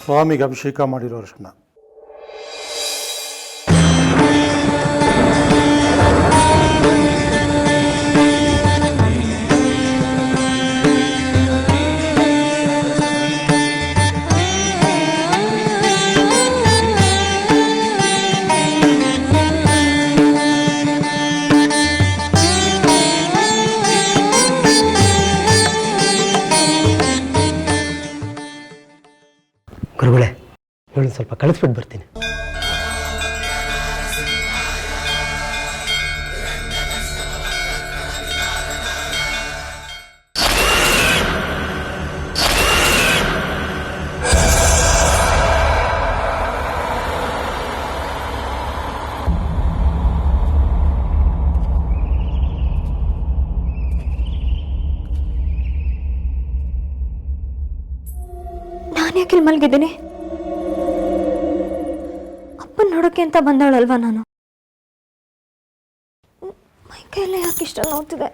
ಸ್ವಾಮಿಗೆ ಅಭಿಷೇಕ ಮಾಡಿರೋ ಅರಿಶಿನ. ಗುರುಗಳೇ, ಇವಳು ಸ್ವಲ್ಪ ಕಳಿಸ್ಬಿಟ್ಟು ಬರ್ತೀನಿ. ಯಾಕೆ ಮಲಗಿದ್ದೀನಿ? ಅಪ್ಪನ ನೋಡೋಕೆ ಅಂತ ಬಂದವಳಲ್ವಾ ನಾನು? ಮೈ ಕೈಯೆಲ್ಲ ಯಾಕೆ ಇಷ್ಟ ನೋಡ್ತಿದೆ?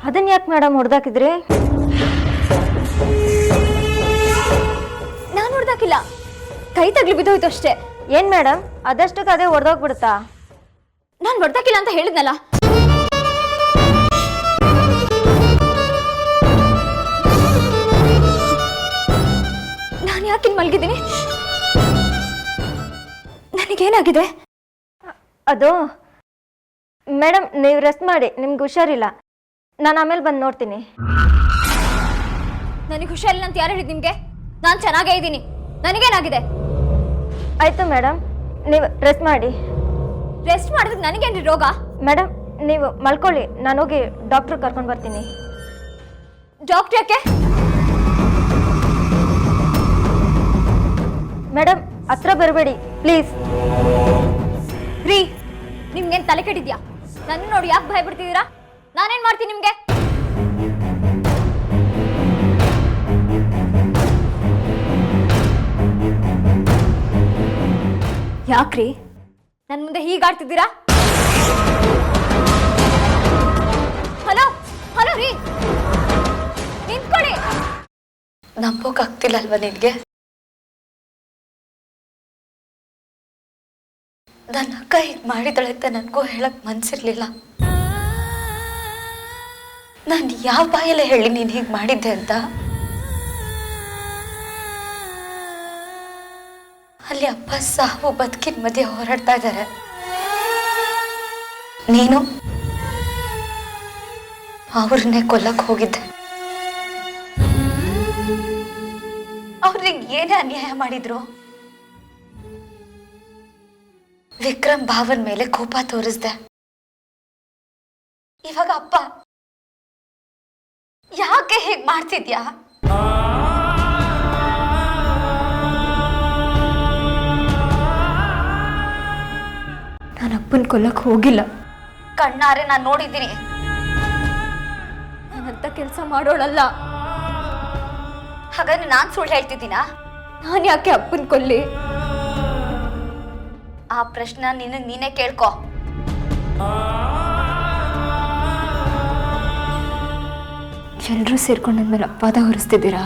ಅದನ್ನ ಯಾಕೆ ಮೇಡಮ್ ಹೊಡೆದಾಕಿದ್ರಿ? ಇಲ್ಲ, ಕೈ ತಗ್ಲಿ ಬಿದ್ದೋಯ್ತು ಅಷ್ಟೇ. ಏನ್ ಮೇಡಮ್, ಅದಷ್ಟಕ್ಕೆ ಅದೇ ಹೊಡೆದೋಗ್ಬಿಡುತ್ತಾ? ನಾನು ಹೊಡೆದಾಕಿಲ್ಲ ಅಂತ ಹೇಳಿದ್ನಲ್ಲ. ನಾನು ಯಾಕೆ ಮಲಗಿದ್ದೀನಿ? ನನಗೇನಾಗಿದೆ? ಅದು ಮೇಡಮ್, ನೀವು ರೆಸ್ಟ್ ಮಾಡಿ, ನಿಮ್ಗೆ ಹುಷಾರಿಲ್ಲ. ನಾನು ಆಮೇಲೆ ಬಂದು ನೋಡ್ತೀನಿ. ನನಗೆ ಹುಷಾರಿಲ್ಲ ಅಂತ ಯಾರು ಹೇಳಿದ್ ನಿಮ್ಗೆ? ನಾನು ಚೆನ್ನಾಗೇ ಇದ್ದೀನಿ. ನನಗೇನಾಗಿದೆ? ಆಯ್ತು ಮೇಡಮ್, ನೀವು ರೆಸ್ಟ್ ಮಾಡಿ. ರೆಸ್ಟ್ ಮಾಡಿದ್ರೆ ನನಗೇನ್ರಿ ರೋಗ? ಮೇಡಮ್, ನೀವು ಮಲ್ಕೊಳ್ಳಿ, ನಾನು ಹೋಗಿ ಡಾಕ್ಟ್ರ್ ಕರ್ಕೊಂಡು ಬರ್ತೀನಿ. ಡಾಕ್ಟ್ರ್ ಯಾಕೆ? ಮೇಡಮ್, ಹತ್ರ ಬರಬೇಡಿ ಪ್ಲೀಸ್. ರೀ, ನಿಮ್ಗೇನು ತಲೆ ಕೆಟ್ಟಿದ್ಯಾ? ನನ್ನ ನೋಡಿ ಯಾಕೆ ಭಯ ಬಿಡ್ತಿದ್ದೀರಾ? ನಾನೇನು ಮಾಡ್ತೀನಿ ನಿಮಗೆ? ಯಾಕ್ರಿ ನನ್ನ ಮುಂದೆ ಹೀಗಾಡ್ತಿದ್ದೀರಾ? ಹಲೋ ಹಲೋ ರೀ, ನಿಂತ್ಕೊಳ್ಳಿ. ನಂಬೋಕಾಗ್ತಿಲ್ಲ ಅಲ್ವಾ ನಿನ್ಗೆ? ನನ್ನ ಅಕ್ಕ ಹೀಗೆ ಮಾಡಿದಳೆ ಅಂತ ನನಗೂ ಹೇಳಕ್ ಮನ್ಸಿರ್ಲಿಲ್ಲ. ನಾನು ಯಾವ ಬಾಯಲ್ಲೇ ಹೇಳಿ ನೀನು ಹೀಗೆ ಮಾಡಿದ್ದೆ ಅಂತ? ಅಲ್ಲಿ ಅಪ್ಪ ಸಾವು ಬದುಕಿನ ಮಧ್ಯೆ ಹೋರಾಡ್ತಾ ಇದ್ದಾರೆ. ನೀನು ಅವ್ರನ್ನೇ ಕೊಲ್ಲಕ್ ಹೋಗಿದ್ದೆ. ಅವ್ರಿಗೆ ಏನೇ ಅನ್ಯಾಯ ಮಾಡಿದ್ರು? ವಿಕ್ರಮ್ ಭಾವನ್ ಮೇಲೆ ಕೋಪ ತೋರಿಸ್ದೆ. ಇವಾಗ ಅಪ್ಪ ಯಾಕೆ ಹೇಗ್ ಮಾಡ್ತಿದ್ಯಾ? ನಾನು ಅಪ್ಪನ ಕೊಲ್ಲಕ್ಕೆ ಹೋಗಿಲ್ಲ. ಕಣ್ಣಾರೆ ನಾನು ನೋಡಿದ್ದೀನಿ. ನಾನಂತ ಕೆಲಸ ಮಾಡೋಳಲ್ಲ. ಹಾಗಾದ್ರೆ ನಾನ್ ಸುಳ್ಳು ಹೇಳ್ತಿದ್ದೀನಾ? ನಾನು ಯಾಕೆ ಅಪ್ಪನ ಕೊಲ್ಲಿ? ಆ ಪ್ರಶ್ನೆ ನೀನೇ ಕೇಳ್ಕೊ. ಎಲ್ಲರೂ ಸೇರ್ಕೊಂಡು ನನ್ನ ಮೇಲೆ ಅಪವಾದ ಹೊರಿಸ್ತಿದ್ದೀರಾ?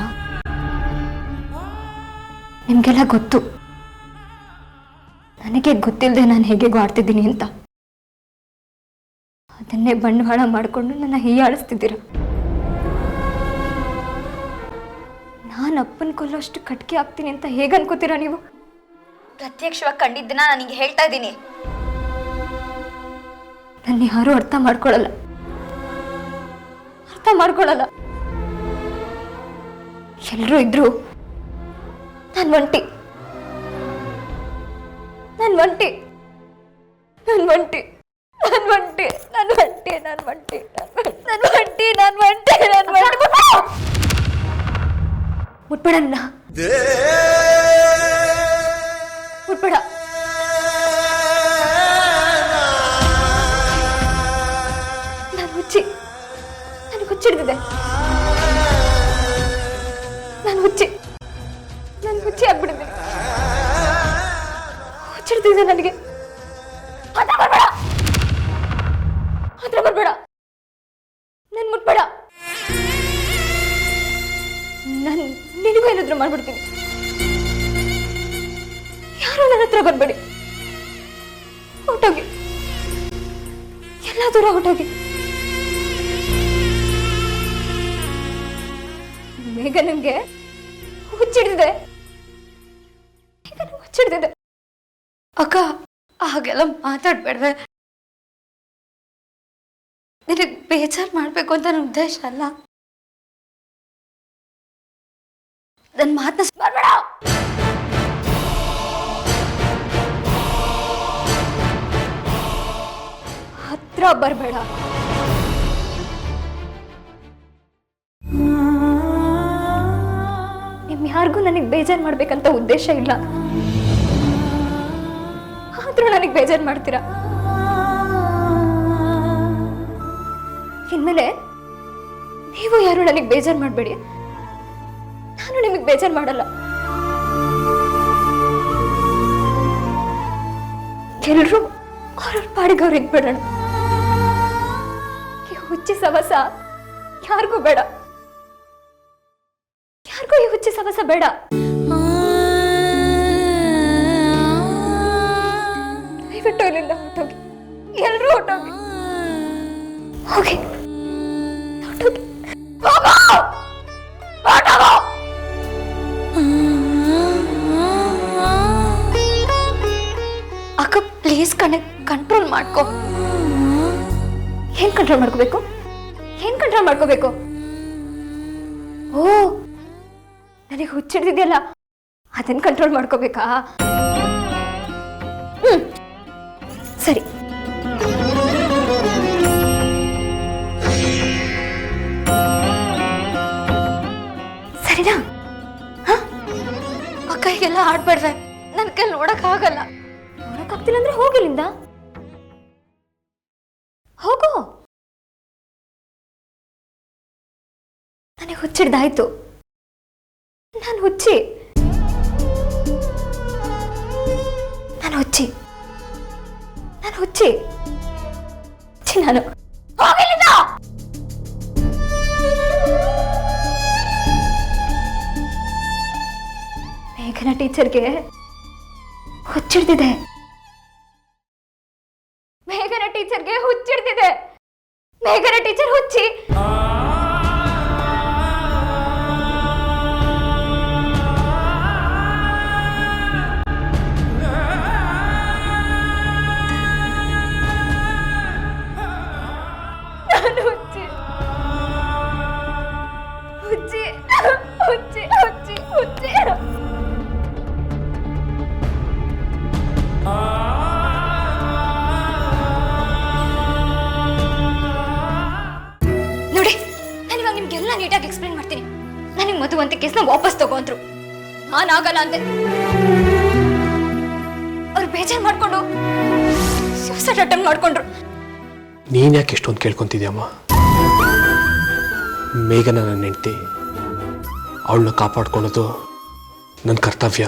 ನಿಮಗೆಲ್ಲ ಗೊತ್ತು, ನನಗೆ ಗೊತ್ತಿಲ್ಲದೆ ನಾನು ಹೇಗೆ ಆಡ್ತಿದ್ದೀನಿ ಅಂತ. ಅದನ್ನೇ ಬಂಡವಾಳ ಮಾಡಿಕೊಂಡು ನನ್ನ ಹೀಯಾಳಿಸ್ತಿದ್ದೀರ. ನಾನು ಅಪ್ಪನ ಕೊಲ್ಲೋಷ್ಟು ಕಟ್ಕೆ ಆಗ್ತೀನಿ ಅಂತ ಹೇಗೆ ಅನ್ಕೋತೀರಾ ನೀವು? ಪ್ರತ್ಯಕ್ಷವಾಗಿ ಕಂಡಿದ್ದನ್ನ ನನಗೆ ಹೇಳ್ತಾ ಇದ್ದೀನಿ. ನನ್ನ ಯಾರು ಅರ್ಥ ಮಾಡ್ಕೊಳ್ಳಲ್ಲ. ಎಲ್ಲರೂ ಇದ್ರು ನಾನು ಒಂಟಿ. ಮುಟ್ಬೇಡ ನನ್ನ, ಮುಟ್ಬೇಡ. ನಾನು ಹುಚ್ಚಿಡ್ದಿದೆ. ನಾನು ಹುಚ್ಚಿ. ಹುಚ್ಚಿಡಿದೆ ನನಗೆ. ಹತ್ರ ಬರ್ಬೇಡ, ಹತ್ರ ಬರ್ಬೇಡ, ನನ್ ಮುಟ್ಬೇಡ. ನಾನು ನಿನಗೂ ಏನಾದ್ರೂ ಮಾಡ್ಬಿಡ್ತೀನಿ. ಯಾರು ನನ್ನ ಹತ್ರ ಬರ್ಬೇಡಿ, ಹೊರಟೋಗಿ, ಎಲ್ಲ ದೂರ ಹೊರಟೋಗಿ. ಬೇಗ ನಿಮ್ಗೆ ಹುಚ್ಚಿಡಿದಿದೆ, ಈಗ ನಂಗೆ ಹುಚ್ಚಿಡಿದಿದೆ. ಅಕ್ಕ ಹಾಗೆಲ್ಲ ಮಾತಾಡ್ಬೇಡ್ವೆ. ನಿನಗೆ ಬೇಜಾರು ಮಾಡ್ಬೇಕು ಅಂತ ನನ್ನ ಉದ್ದೇಶ ಅಲ್ಲ. ನನ್ನ ಮಾತನ್ನ ಬರ್ಬೇಡ. ಹತ್ರ ಬರ್ಬೇಡ. ನಿಮ್ ಯಾರಿಗೂ ನನಗೆ ಬೇಜಾರು ಮಾಡ್ಬೇಕಂತ ಉದ್ದೇಶ ಇಲ್ಲ, ಆದ್ರೂ ನನಗೆ ಬೇಜಾರು ಮಾಡ್ತೀರಾ. ಇನ್ಮೇಲೆ ನೀವು ಯಾರು ನನಗೆ ಬೇಜಾರು ಮಾಡಬೇಡಿ, ನಾನು ನಿಮಗೆ ಬೇಜಾರು ಮಾಡಲ್ಲ. ಎಲ್ಲರೂ ಅವ್ರ ಪಾಡಿಗೆ ಅವ್ರು ಇದ್ಬಿಡೋಣ. ಈ ಹುಚ್ಚಿ ಸವಸ ಯಾರಿಗೂ ಬೇಡ, ಯಾರಿಗೂ ಈ ಹುಚ್ಚಿ ಸವಸ ಬೇಡ. ದಯವಿಟ್ಟು ಇಲ್ಲಿಂದ ಹೊರಟೋಗಿ, ಎಲ್ಲರೂ ಹೊರಟೋಗಿ, ಹೋಗಿ ಹೊರಟೋಗಿ, ಹೊರಟೋಗೋ. ಅಕ್ಕ ಪ್ಲೀಸ್ ಕಂಟ್ರೋಲ್ ಮಾಡ್ಕೋ. ಏನ್ ಕಂಟ್ರೋಲ್ ಮಾಡ್ಕೋಬೇಕು? ಏನ್ ಕಂಟ್ರೋಲ್ ಮಾಡ್ಕೋಬೇಕು? ಓ, ನನಗೆ ಹುಚ್ಚಿಡ್ದಿದೆಯಲ್ಲ, ಅದನ್ನ ಕಂಟ್ರೋಲ್ ಮಾಡ್ಕೋಬೇಕಾ? ಸರಿ. ಸರಿನಾ? ಅಕ್ಕ ಹೀಗೆಲ್ಲ ಆಡ್ಬೇಡ್ವೆ, ನನ್ನ ಕೈ ನೋಡಕ್ ಆಗಲ್ಲ. ನೋಡಕ್ಕಾಗ್ತಿಲ್ಲ ಅಂದ್ರೆ ಹೋಗಿಲ್ಲಿಂದ, ಹೋಗೋ. ನನಗೆ ಹುಚ್ಚಿಡ್ದಾಯ್ತು, ನಾನು ಹುಚ್ಚಿ, ನಾನು ಹುಚ್ಚಿ, ನಾನು ಹುಚ್ಚಿ, ನಾನು ಹೋಗಿಲ್ಲಿಂದ. ಮೇಘನಾ ಟೀಚರ್ಗೆ ಹುಚ್ಚಿಡ್ದಿದೆ, ಮೇಘನಾ ಟೀಚರ್ಗೆ ಹುಚ್ಚಿಡ್ದಿದೆ, ಮೇಘನಾ ಟೀಚರ್ ಹುಚ್ಚಿ. ನಾನು ಹುಚ್ಚಿ, ಹುಚ್ಚಿ, ಹುಚ್ಚಿ, ಹುಚ್ಚಿ, ಹುಚ್ಚಿ. ನೋಡಿ, ನಾನು ಇವಾಗ ನಿಮ್ಗೆಲ್ಲ ನೀಟಾಗಿ ಎಕ್ಸ್ಪ್ಲೇನ್ ಮಾಡ್ತೀನಿ. ನನಗೆ ಮಧು ಅಂತ ಕೇಸ್ನ ವಾಪಸ್ ತಗೊಂಡ್ರು, ನಾನಾಗಲ್ಲ ಅಂದೆ. ಅವ್ರು ಬೇಜಾರು ಮಾಡ್ಕೊಂಡು ಸೂಸೈಡ್ ಅಟೆಂಪ್ಟ್ ಮಾಡ್ಕೊಂಡ್ರು. ನೀನು ಯಾಕೆ ಎಷ್ಟೊಂದು ಕೇಳ್ಕೊತಿದ್ಯಮ್ಮ? ಮೇಘನ ನನ್ನ ಹೆಂಡ್ತಿ, ಅವಳನ್ನ ಕಾಪಾಡ್ಕೊಳ್ಳೋದು ನನ್ನ ಕರ್ತವ್ಯ.